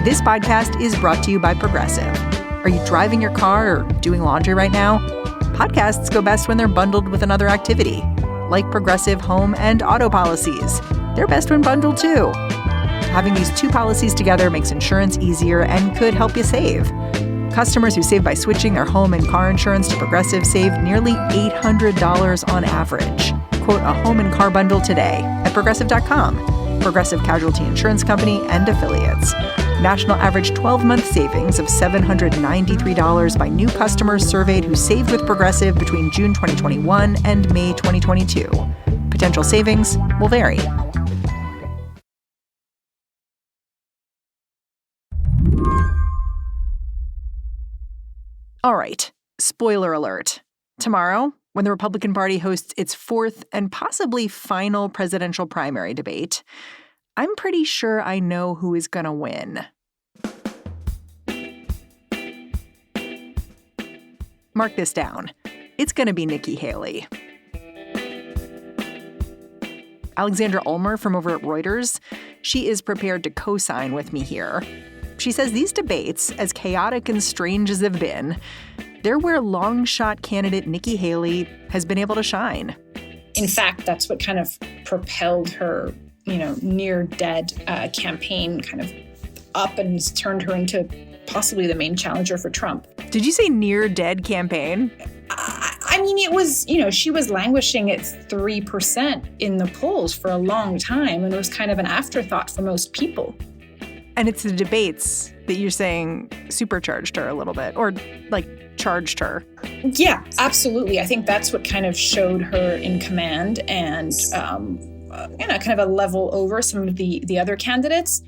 This podcast is brought to you by Progressive. Are you driving your car or doing laundry right now? Podcasts go best when they're bundled with another activity, like Progressive home and auto policies. They're best when bundled too. Having these two policies together makes insurance easier and could help you save. Customers who save by switching their home and car insurance to Progressive save nearly $800 on average. Quote a home and car bundle today at Progressive.com. Progressive Casualty Insurance Company and Affiliates. National average 12-month savings of $793 by new customers surveyed who saved with Progressive between June 2021 and May 2022. Potential savings will vary. All right, spoiler alert. Tomorrow, when the Republican Party hosts its fourth and possibly final presidential primary debate, I'm pretty sure I know who is going to win. Mark this down. It's going to be Nikki Haley. Alexandra Ulmer from over at Reuters, she is prepared to co-sign with me here. She says these debates, as chaotic and strange as they've been, they're where long-shot candidate Nikki Haley has been able to shine. In fact, that's what kind of propelled her, near-dead campaign kind of up and turned her into possibly the main challenger for Trump. Did you say near-dead campaign? I mean, it was, she was languishing at 3% in the polls for a long time, and it was kind of an afterthought for most people. And it's the debates that you're saying supercharged her a little bit, or charged her. Yeah, absolutely. I think that's what kind of showed her in command and, kind of a level over some of the other candidates.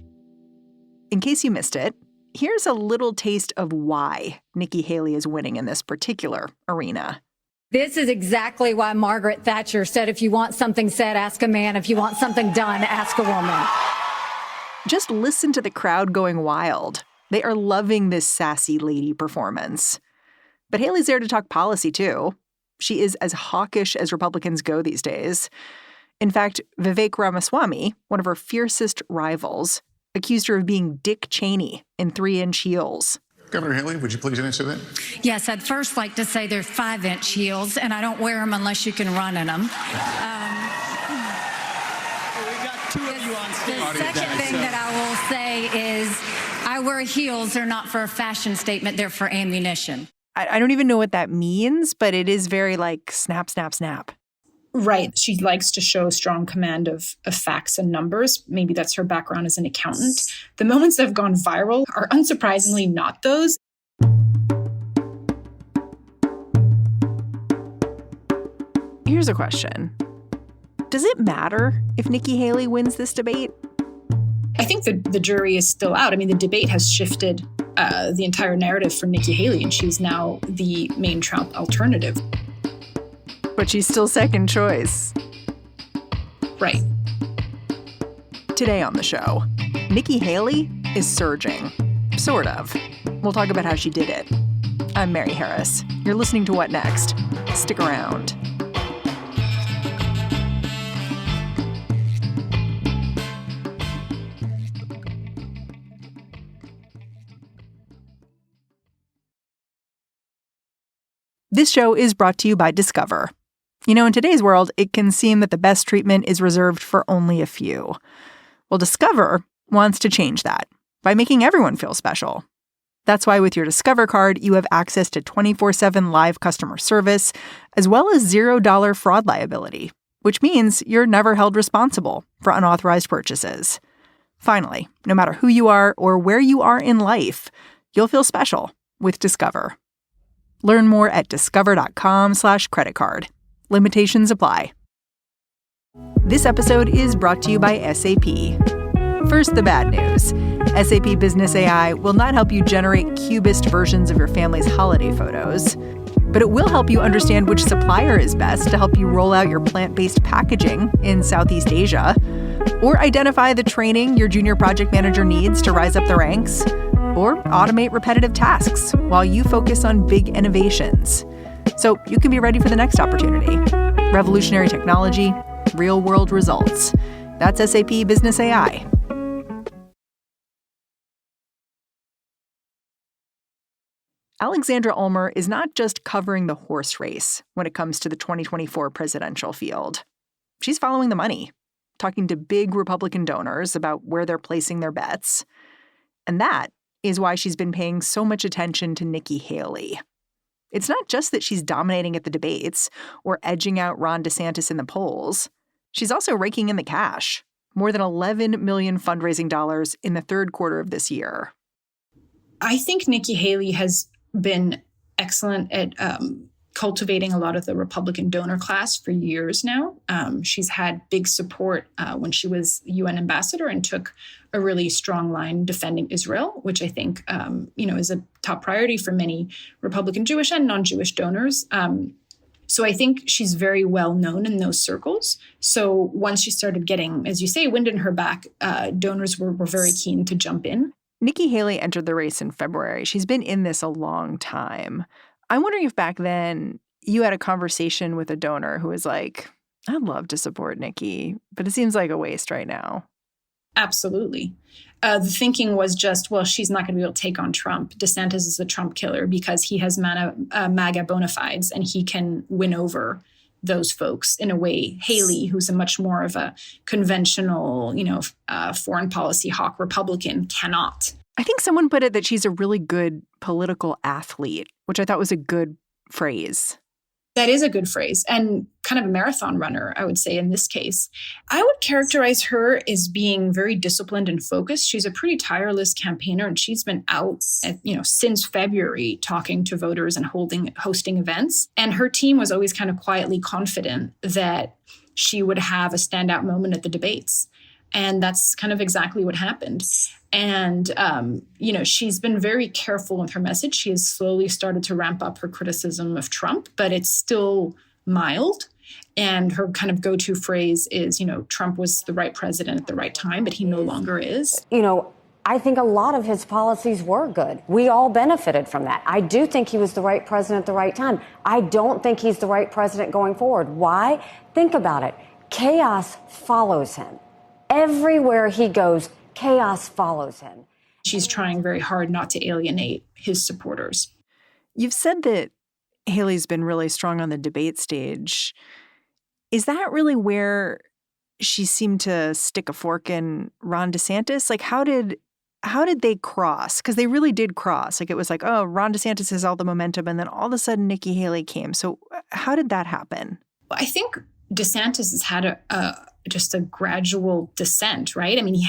In case you missed it, here's a little taste of why Nikki Haley is winning in this particular arena. This is exactly why Margaret Thatcher said, if you want something said, ask a man. If you want something done, ask a woman. Just listen to the crowd going wild. They are loving this sassy lady performance. But Haley's there to talk policy, too. She is as hawkish as Republicans go these days. In fact, Vivek Ramaswamy, one of her fiercest rivals, accused her of being Dick Cheney in 3-inch heels. Governor Haley, would you please answer that? Yes, I'd first like to say they're 5-inch heels, and I don't wear them unless you can run in them. The second thing that I will say is I wear heels. They're not for a fashion statement. They're for ammunition. I don't even know what that means, but it is very snap, snap, snap. Right. She likes to show strong command of facts and numbers. Maybe that's her background as an accountant. The moments that have gone viral are unsurprisingly not those. Here's a question. Does it matter if Nikki Haley wins this debate? I think the jury is still out. I mean, the debate has shifted the entire narrative for Nikki Haley, and she's now the main Trump alternative. But she's still second choice. Right. Today on the show, Nikki Haley is surging. Sort of. We'll talk about how she did it. I'm Mary Harris. You're listening to What Next? Stick around. This show is brought to you by Discover. In today's world, it can seem that the best treatment is reserved for only a few. Well, Discover wants to change that by making everyone feel special. That's why with your Discover card, you have access to 24/7 live customer service, as well as $0 fraud liability, which means you're never held responsible for unauthorized purchases. Finally, no matter who you are or where you are in life, you'll feel special with Discover. Learn more at discover.com/creditcard. Limitations apply. This episode is brought to you by SAP. First, the bad news. SAP Business AI will not help you generate cubist versions of your family's holiday photos, but it will help you understand which supplier is best to help you roll out your plant-based packaging in Southeast Asia, or identify the training your junior project manager needs to rise up the ranks, or automate repetitive tasks while you focus on big innovations. So you can be ready for the next opportunity. Revolutionary technology, real-world results. That's SAP Business AI. Alexandra Ulmer is not just covering the horse race when it comes to the 2024 presidential field. She's following the money, talking to big Republican donors about where they're placing their bets. And that is why she's been paying so much attention to Nikki Haley. It's not just that she's dominating at the debates or edging out Ron DeSantis in the polls. She's also raking in the cash, more than $11 million fundraising dollars in the third quarter of this year. I think Nikki Haley has been excellent at cultivating a lot of the Republican donor class for years now. She's had big support when she was UN ambassador and took a really strong line defending Israel, which I think, is a top priority for many Republican Jewish and non-Jewish donors. So I think she's very well known in those circles. So once she started getting, as you say, wind in her back, donors were very keen to jump in. Nikki Haley entered the race in February. She's been in this a long time. I'm wondering if back then you had a conversation with a donor who was like, I'd love to support Nikki, but it seems like a waste right now. Absolutely. The thinking was just, well, she's not going to be able to take on Trump. DeSantis is a Trump killer because he has MAGA bona fides and he can win over those folks in a way. Haley, who's a much more of a conventional, foreign policy hawk Republican, cannot. I think someone put it that she's a really good political athlete, which I thought was a good phrase. That is a good phrase, and kind of a marathon runner, I would say, in this case. I would characterize her as being very disciplined and focused. She's a pretty tireless campaigner, and she's been out since February talking to voters and hosting events. And her team was always kind of quietly confident that she would have a standout moment at the debates. And that's kind of exactly what happened. And, she's been very careful with her message. She has slowly started to ramp up her criticism of Trump, but it's still mild. And her kind of go-to phrase is, Trump was the right president at the right time, but he no longer is. I think a lot of his policies were good. We all benefited from that. I do think he was the right president at the right time. I don't think he's the right president going forward. Why? Think about it. Chaos follows him. Everywhere he goes, chaos follows him. She's trying very hard not to alienate his supporters. You've said that Haley's been really strong on the debate stage. Is that really where she seemed to stick a fork in Ron DeSantis? Like, how did they cross? Because they really did cross. Like, it was like, oh, Ron DeSantis has all the momentum, and then all of a sudden Nikki Haley came. So how did that happen? I think DeSantis has had just a gradual descent, right? I mean,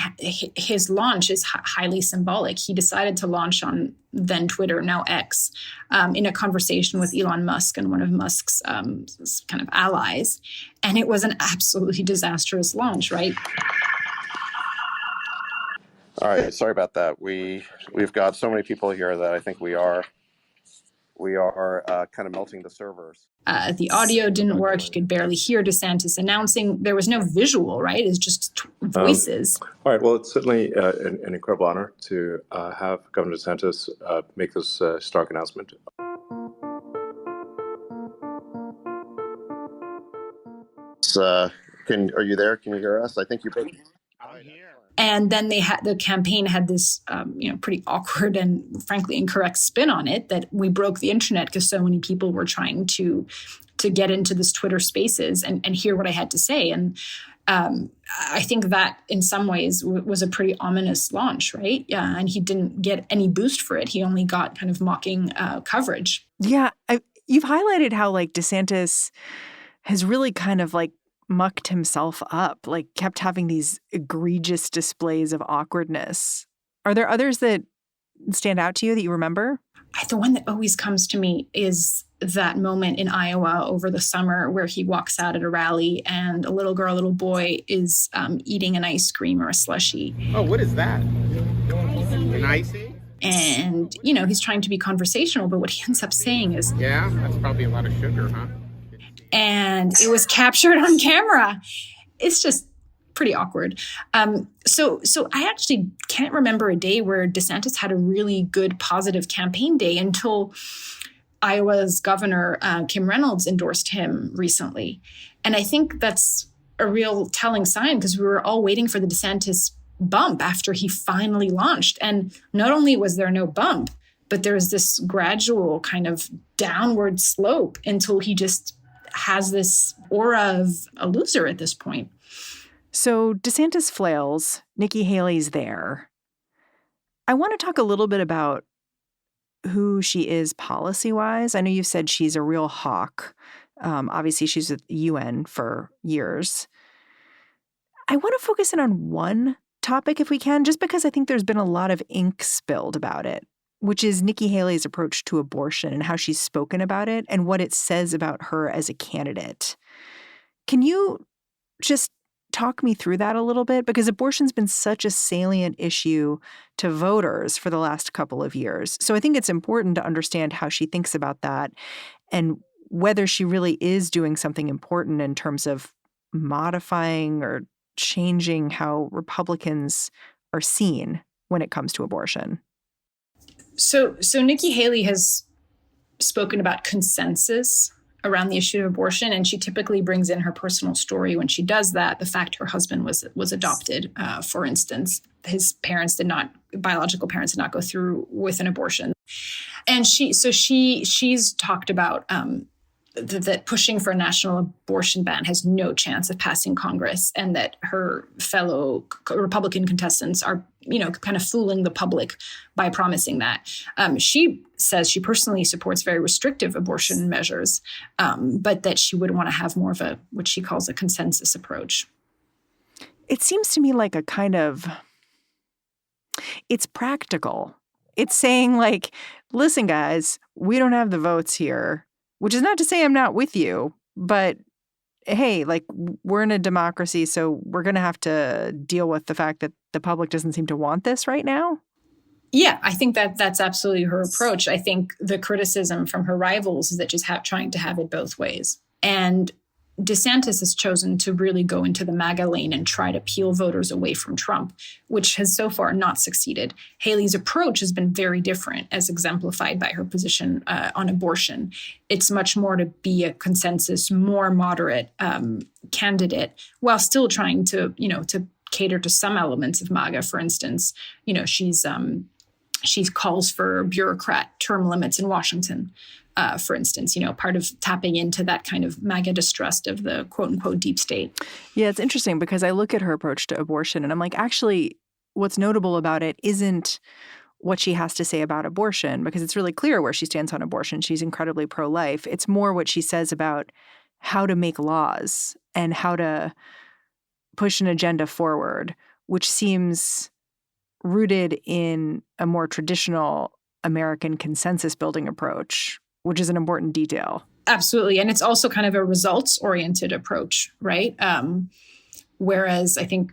his launch is highly symbolic. He decided to launch on then Twitter, now X, in a conversation with Elon Musk and one of Musk's kind of allies. And it was an absolutely disastrous launch, right? All right, sorry about that. We've got so many people here that I think we are kind of melting the servers. The audio didn't work. You could barely hear DeSantis announcing. There was no visual, right? It's just voices. All right. Well, it's certainly an incredible honor to have Governor DeSantis make this stark announcement. Are you there? Can you hear us? I think you. I'm here. And then the campaign had this, pretty awkward and frankly incorrect spin on it that we broke the internet because so many people were trying to get into this Twitter Spaces and hear what I had to say. And I think that in some ways was a pretty ominous launch, right? Yeah, and he didn't get any boost for it. He only got kind of mocking coverage. Yeah, you've highlighted how DeSantis has really kind of mucked himself up, kept having these egregious displays of awkwardness. Are there others that stand out to you that you remember? The one that always comes to me is that moment in Iowa over the summer where he walks out at a rally and a little boy is eating an ice cream or a slushie. Oh, what is that? An icy? And, he's trying to be conversational, but what he ends up saying is, yeah, that's probably a lot of sugar, huh? And it was captured on camera. It's just pretty awkward. So I actually can't remember a day where DeSantis had a really good positive campaign day until Iowa's governor, Kim Reynolds, endorsed him recently. And I think that's a real telling sign because we were all waiting for the DeSantis bump after he finally launched. And not only was there no bump, But there's this gradual kind of downward slope until he just has this aura of a loser at this point. So DeSantis flails, Nikki Haley's there. I want to talk a little bit about who she is policy-wise. I know you've said she's a real hawk. Obviously, she's with the UN for years. I want to focus in on one topic if we can, just because I think there's been a lot of ink spilled about it, which is Nikki Haley's approach to abortion and how she's spoken about it and what it says about her as a candidate. Can you just talk me through that a little bit? Because abortion's been such a salient issue to voters for the last couple of years. So I think it's important to understand how she thinks about that and whether she really is doing something important in terms of modifying or changing how Republicans are seen when it comes to abortion. So Nikki Haley has spoken about consensus around the issue of abortion, and she typically brings in her personal story when she does that. The fact her husband was adopted, for instance, his biological parents did not go through with an abortion, and she's talked about that pushing for a national abortion ban has no chance of passing Congress, and that her fellow Republican contestants are, kind of fooling the public by promising that. She says she personally supports very restrictive abortion measures, but that she would want to have more of what she calls a consensus approach. It seems to me like a kind of, it's practical. It's saying like, listen, guys, we don't have the votes here. Which is not to say I'm not with you, but hey, like we're in a democracy, so we're going to have to deal with the fact that the public doesn't seem to want this right now. Yeah, I think that's absolutely her approach. I think the criticism from her rivals is that just trying to have it both ways. And DeSantis has chosen to really go into the MAGA lane and try to peel voters away from Trump, which has so far not succeeded. Haley's approach has been very different, as exemplified by her position on abortion. It's much more to be a consensus, more moderate candidate, while still trying to cater to some elements of MAGA. For instance, she calls for bureaucrat term limits in Washington. For instance, part of tapping into that kind of MAGA distrust of the quote unquote deep state. Yeah, it's interesting because I look at her approach to abortion and I'm like, actually, what's notable about it isn't what she has to say about abortion, because it's really clear where she stands on abortion. She's incredibly pro-life. It's more what she says about how to make laws and how to push an agenda forward, which seems rooted in a more traditional American consensus building approach, which is an important detail. Absolutely. And it's also kind of a results-oriented approach, right? Whereas I think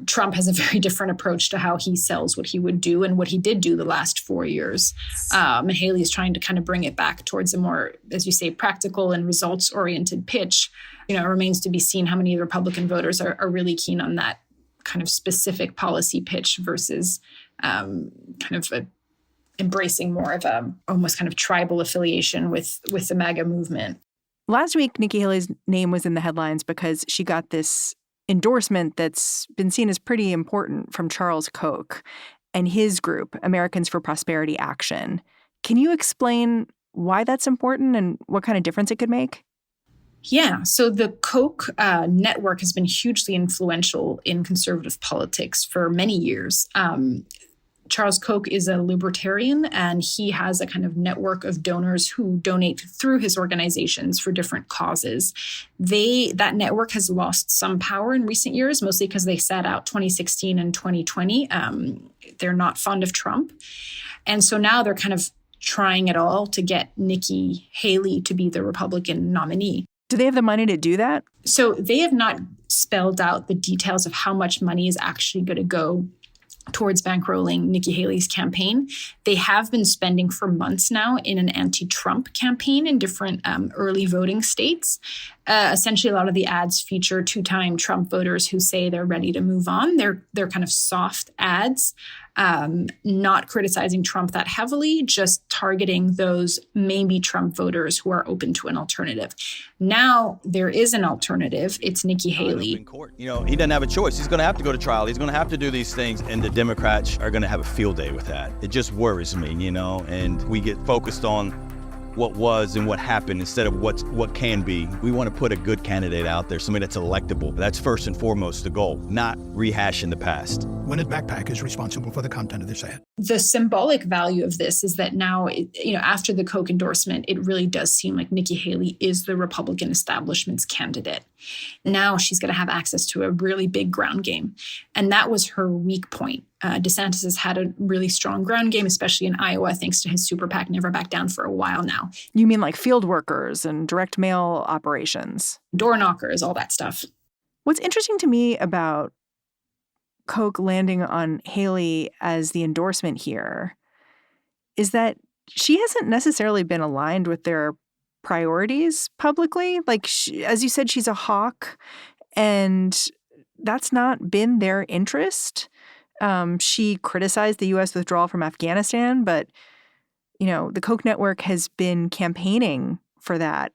Trump has a very different approach to how he sells what he would do and what he did do the last 4 years. And Haley is trying to kind of bring it back towards a more, as you say, practical and results-oriented pitch. It remains to be seen how many Republican voters are really keen on that kind of specific policy pitch versus embracing more of a almost kind of tribal affiliation with the MAGA movement. Last week, Nikki Haley's name was in the headlines because she got this endorsement that's been seen as pretty important from Charles Koch and his group, Americans for Prosperity Action. Can you explain why that's important and what kind of difference it could make? Yeah, so the Koch network has been hugely influential in conservative politics for many years. Charles Koch is a libertarian, and he has a kind of network of donors who donate through his organizations for different causes. That network has lost some power in recent years, mostly because they sat out 2016 and 2020. They're not fond of Trump. And so now they're kind of trying it all to get Nikki Haley to be the Republican nominee. Do they have the money to do that? So they have not spelled out the details of how much money is actually going to go towards bankrolling Nikki Haley's campaign. They have been spending for months now in an anti-Trump campaign in different early voting states. Essentially, a lot of the ads feature two-time Trump voters who say they're ready to move on. They're kind of soft ads. not criticizing Trump that heavily, just targeting those maybe Trump voters who are open to an alternative. Now there is an alternative. It's Nikki Haley. He doesn't have a choice. He's going to have to go to trial. He's going to have to do these things, and the Democrats are going to have a field day with that. It just worries me, and we get focused on what was and what happened instead of what can be. We want to put a good candidate out there, somebody that's electable. That's first and foremost the goal, not rehashing the past. Winnet Backpack is responsible for the content of this ad. The symbolic value of this is that now, after the Koch endorsement, it really does seem like Nikki Haley is the Republican establishment's candidate. Now she's going to have access to a really big ground game. And that was her weak point. DeSantis has had a really strong ground game, especially in Iowa, thanks to his super PAC Never Back Down for a while now. You mean like field workers and direct mail operations? Door knockers, all that stuff. What's interesting to me about Koch landing on Haley as the endorsement here is that she hasn't necessarily been aligned with their priorities publicly. Like, as you said, she's a hawk, and that's not been their interest. She criticized the U.S. withdrawal from Afghanistan, but, the Koch network has been campaigning for that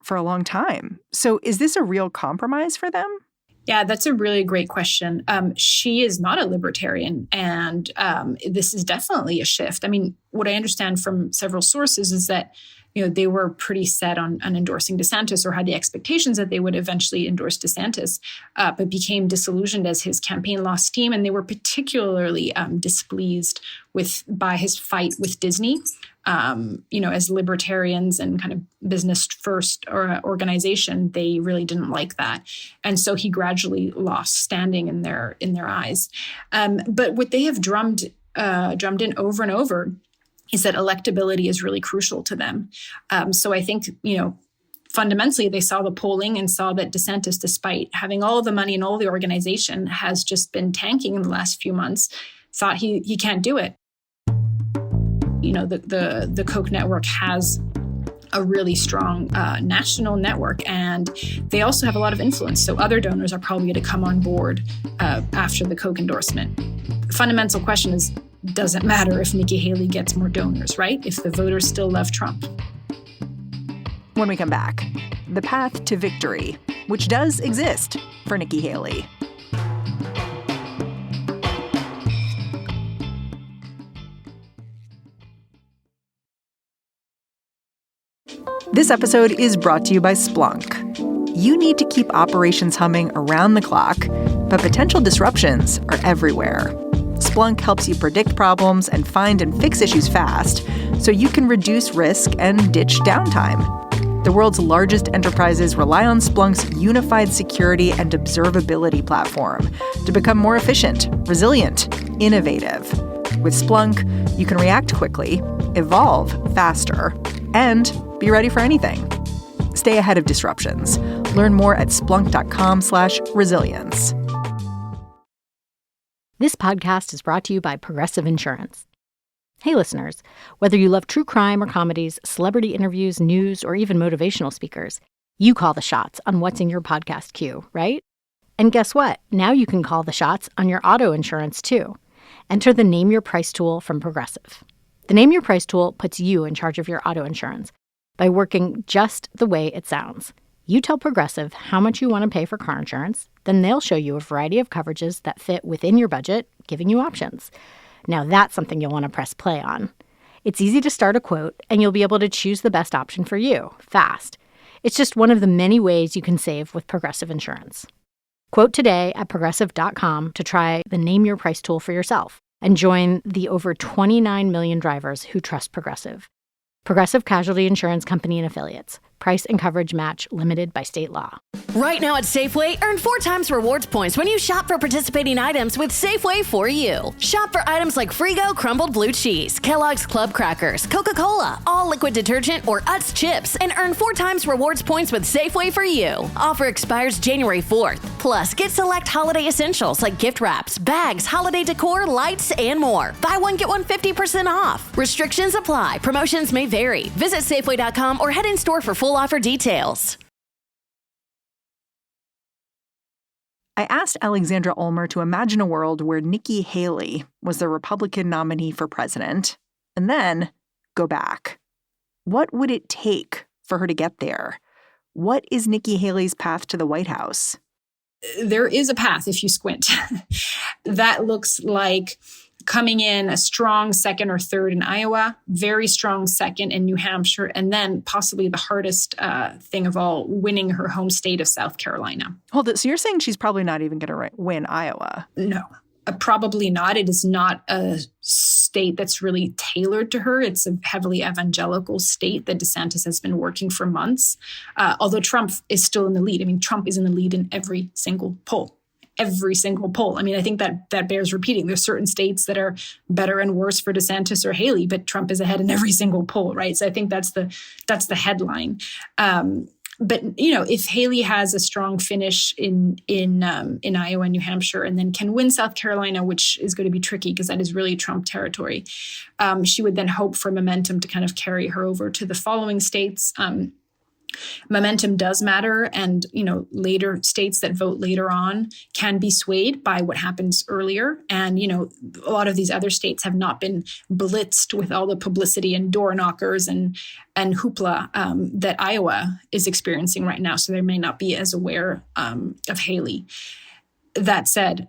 for a long time. So is this a real compromise for them? Yeah, that's a really great question. She is not a libertarian, and this is definitely a shift. I mean, what I understand from several sources is that they were pretty set on endorsing DeSantis, or had the expectations that they would eventually endorse DeSantis, but became disillusioned as his campaign lost steam. And they were particularly displeased by his fight with Disney. As libertarians and kind of business first organization, they really didn't like that. And so he gradually lost standing in their eyes. But what they have drummed in over and over is that electability is really crucial to them. So I think, fundamentally, they saw the polling and saw that DeSantis, despite having all the money and all the organization, has just been tanking in the last few months, thought he can't do it. The Koch network has a really strong national network, and they also have a lot of influence. So other donors are probably going to come on board after the Koch endorsement. The fundamental question is, does it matter if Nikki Haley gets more donors, right? If the voters still love Trump. When we come back, the path to victory, which does exist for Nikki Haley. This episode is brought to you by Splunk. You need to keep operations humming around the clock, but potential disruptions are everywhere. Splunk helps you predict problems and find and fix issues fast, so you can reduce risk and ditch downtime. The world's largest enterprises rely on Splunk's unified security and observability platform to become more efficient, resilient, innovative. With Splunk, you can react quickly, evolve faster, and be ready for anything. Stay ahead of disruptions. Learn more at splunk.com/resilience. This podcast is brought to you by Progressive Insurance. Hey, listeners, whether you love true crime or comedies, celebrity interviews, news, or even motivational speakers, you call the shots on what's in your podcast queue, right? And guess what? Now you can call the shots on your auto insurance, too. Enter the Name Your Price tool from Progressive. The Name Your Price tool puts you in charge of your auto insurance by working just the way it sounds. You tell Progressive how much you want to pay for car insurance, then they'll show you a variety of coverages that fit within your budget, giving you options. Now that's something you'll want to press play on. It's easy to start a quote, and you'll be able to choose the best option for you, fast. It's just one of the many ways you can save with Progressive Insurance. Quote today at Progressive.com to try the Name Your Price tool for yourself and join the over 29 million drivers who trust Progressive. Progressive Casualty Insurance Company and Affiliates. Price and coverage match limited by state law. Right now at Safeway, earn 4 times rewards points when you shop for participating items with Safeway for you. Shop for items like Frigo crumbled blue cheese, Kellogg's Club crackers, Coca-Cola, all liquid detergent, or Utz chips, and earn 4 times rewards points with Safeway for you. Offer expires January 4th. Plus, get select holiday essentials like gift wraps, bags, holiday decor, lights, and more. Buy one, get one 50% off. Restrictions apply. Promotions may vary. Visit Safeway.com or head in store for full offer details. I asked Alexandra Ulmer to imagine a world where Nikki Haley was the Republican nominee for president, and then go back. What would it take for her to get there? What is Nikki Haley's path to the White House? There is a path if you squint. That looks like coming in a strong second or third in Iowa, very strong second in New Hampshire, and then possibly the hardest thing of all, winning her home state of South Carolina. Hold it. So you're saying she's probably not even going to win Iowa? No, probably not. It is not a state that's really tailored to her. It's a heavily evangelical state that DeSantis has been working for months, although Trump is still in the lead. I mean, Trump is in the lead in every single poll. Every single poll. I mean, I think that bears repeating. There's certain states that are better and worse for DeSantis or Haley, but Trump is ahead in every single poll, right? So I think that's the headline. But if Haley has a strong finish in Iowa and New Hampshire, and then can win South Carolina, which is going to be tricky because that is really Trump territory, she would then hope for momentum to kind of carry her over to the following states. Momentum does matter, and later states that vote later on can be swayed by what happens earlier. And a lot of these other states have not been blitzed with all the publicity and door knockers and hoopla that Iowa is experiencing right now. So they may not be as aware of Haley. That said,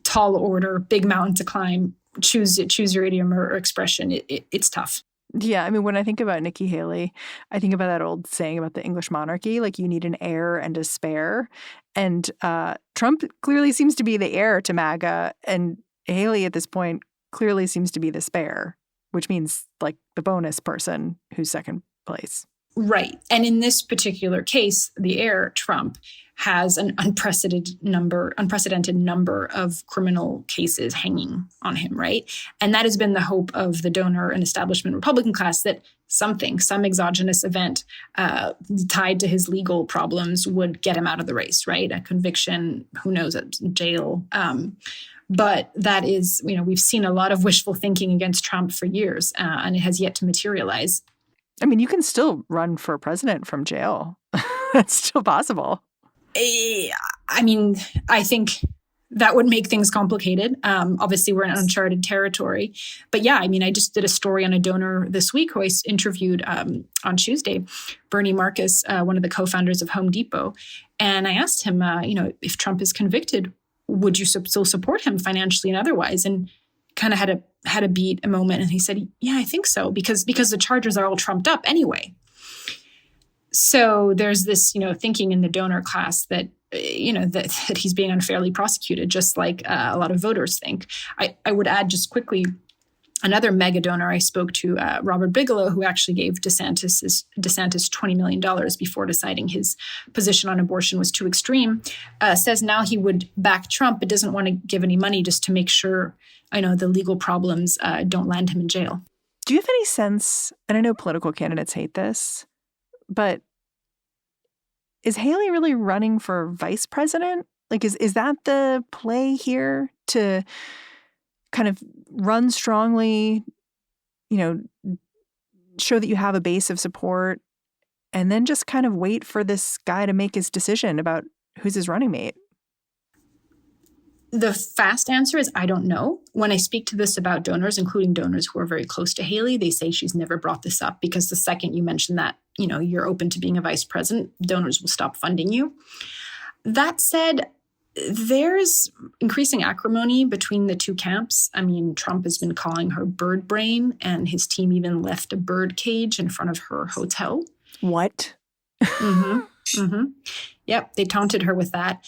tall order, big mountain to climb. Choose your idiom or expression. It's tough. Yeah, I mean, when I think about Nikki Haley, I think about that old saying about the English monarchy, like you need an heir and a spare. And Trump clearly seems to be the heir to MAGA, and Haley at this point clearly seems to be the spare, which means like the bonus person who's second place. Right. And in this particular case, the heir, Trump, has an unprecedented number of criminal cases hanging on him, right? And that has been the hope of the donor and establishment Republican class, that some exogenous event tied to his legal problems would get him out of the race, right? A conviction, who knows, jail. But that is, we've seen a lot of wishful thinking against Trump for years, and it has yet to materialize. I mean, you can still run for president from jail. That's still possible. I mean, I think that would make things complicated. Obviously, we're in uncharted territory. But yeah, I mean, I just did a story on a donor this week who I interviewed on Tuesday, Bernie Marcus, one of the co-founders of Home Depot. And I asked him, if Trump is convicted, would you still support him financially and otherwise? And kind of had a beat a moment. And he said, yeah, I think so, because the charges are all trumped up anyway. So there's this, thinking in the donor class that, that he's being unfairly prosecuted, just like a lot of voters think. I would add just quickly, another mega donor I spoke to, Robert Bigelow, who actually gave DeSantis $20 million before deciding his position on abortion was too extreme, says now he would back Trump, but doesn't want to give any money just to make sure, the legal problems don't land him in jail. Do you have any sense, and I know political candidates hate this, but is Haley really running for vice president? Like, is that the play here, to kind of run strongly, show that you have a base of support, and then just kind of wait for this guy to make his decision about who's his running mate? The fast answer is I don't know. When I speak to this about donors, including donors who are very close to Haley, they say she's never brought this up because the second you mention that, you're open to being a vice president, donors will stop funding you. That said, there's increasing acrimony between the two camps. I mean, Trump has been calling her bird brain, and his team even left a bird cage in front of her hotel. What? Yep, they taunted her with that.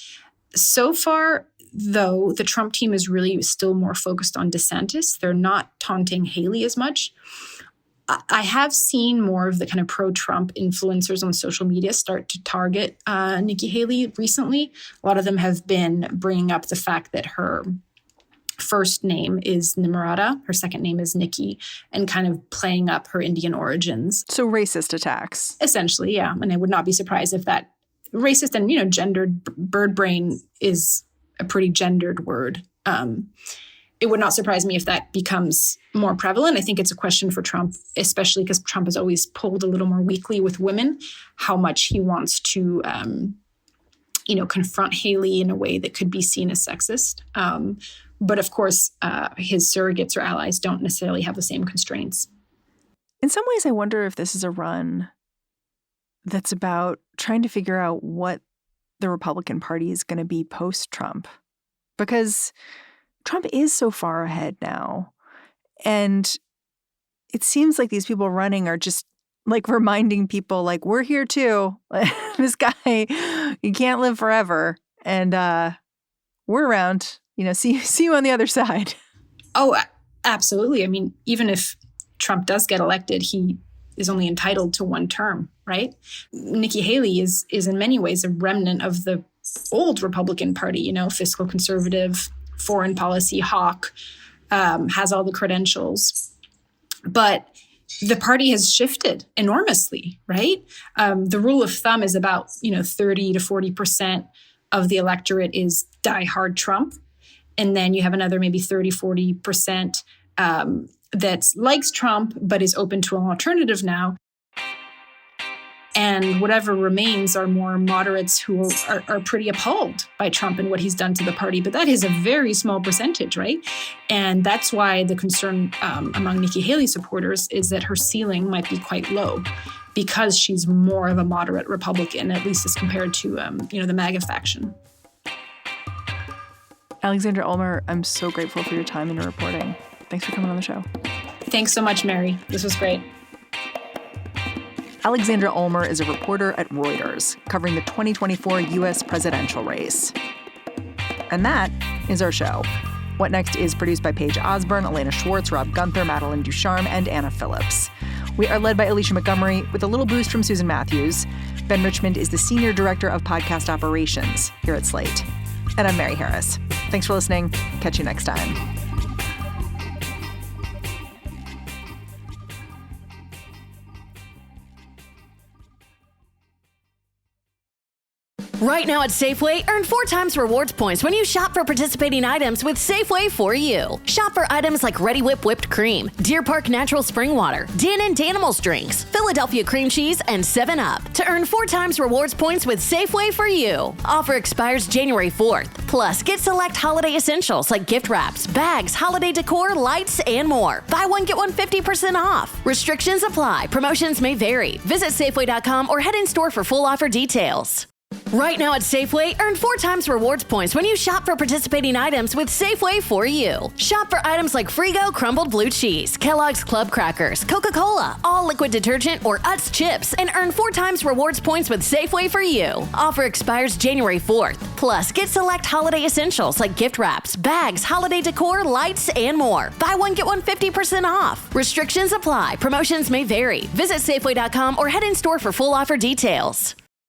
So far, though, the Trump team is really still more focused on DeSantis. They're not taunting Haley as much. I have seen more of the kind of pro-Trump influencers on social media start to target Nikki Haley recently. A lot of them have been bringing up the fact that her first name is Nimrata, her second name is Nikki, and kind of playing up her Indian origins. So racist attacks. Essentially, yeah. And I would not be surprised if that racist and, gendered bird brain is a pretty gendered word. It would not surprise me if that becomes more prevalent. I think it's a question for Trump, especially because Trump has always pulled a little more weakly with women, how much he wants to confront Haley in a way that could be seen as sexist. But of course, his surrogates or allies don't necessarily have the same constraints. In some ways, I wonder if this is a run that's about trying to figure out what the Republican Party is going to be post-Trump. Because Trump is so far ahead now. And it seems like these people running are just like reminding people, like, we're here too. This guy, he can't live forever. And we're around. See you on the other side. Oh, absolutely. I mean, even if Trump does get elected, he is only entitled to one term, right? Nikki Haley is in many ways a remnant of the old Republican Party, fiscal conservative, foreign policy hawk, has all the credentials. But the party has shifted enormously, right? The rule of thumb is about, 30 to 40% of the electorate is diehard Trump. And then you have another maybe 30, 40% that likes Trump, but is open to an alternative now. And whatever remains are more moderates who are pretty appalled by Trump and what he's done to the party. But that is a very small percentage, right? And that's why the concern among Nikki Haley supporters is that her ceiling might be quite low because she's more of a moderate Republican, at least as compared to, the MAGA faction. Alexandra Ulmer, I'm so grateful for your time and your reporting. Thanks for coming on the show. Thanks so much, Mary. This was great. Alexandra Ulmer is a reporter at Reuters, covering the 2024 U.S. presidential race. And that is our show. What Next is produced by Paige Osborne, Elena Schwartz, Rob Gunther, Madeline Ducharme, and Anna Phillips. We are led by Alicia Montgomery with a little boost from Susan Matthews. Ben Richmond is the Senior Director of Podcast Operations here at Slate. And I'm Mary Harris. Thanks for listening. Catch you next time. Right now at Safeway, earn 4 times rewards points when you shop for participating items with Safeway for You. Shop for items like Ready Whip whipped cream, Deer Park Natural Spring Water, Dan & Danimals drinks, Philadelphia cream cheese, and 7-Up. To earn 4 times rewards points with Safeway for You. Offer expires January 4th. Plus, get select holiday essentials like gift wraps, bags, holiday decor, lights, and more. Buy one, get one 50% off. Restrictions apply. Promotions may vary. Visit Safeway.com or head in store for full offer details. Right now at Safeway, earn 4 times rewards points when you shop for participating items with Safeway for You. Shop for items like Frigo crumbled blue cheese, Kellogg's Club crackers, Coca-Cola, all liquid detergent, or Utz chips, and earn 4 times rewards points with Safeway for You. Offer expires January 4th. Plus, get select holiday essentials like gift wraps, bags, holiday decor, lights, and more. Buy one, get one 50% off. Restrictions apply. Promotions may vary. Visit Safeway.com or head in store for full offer details.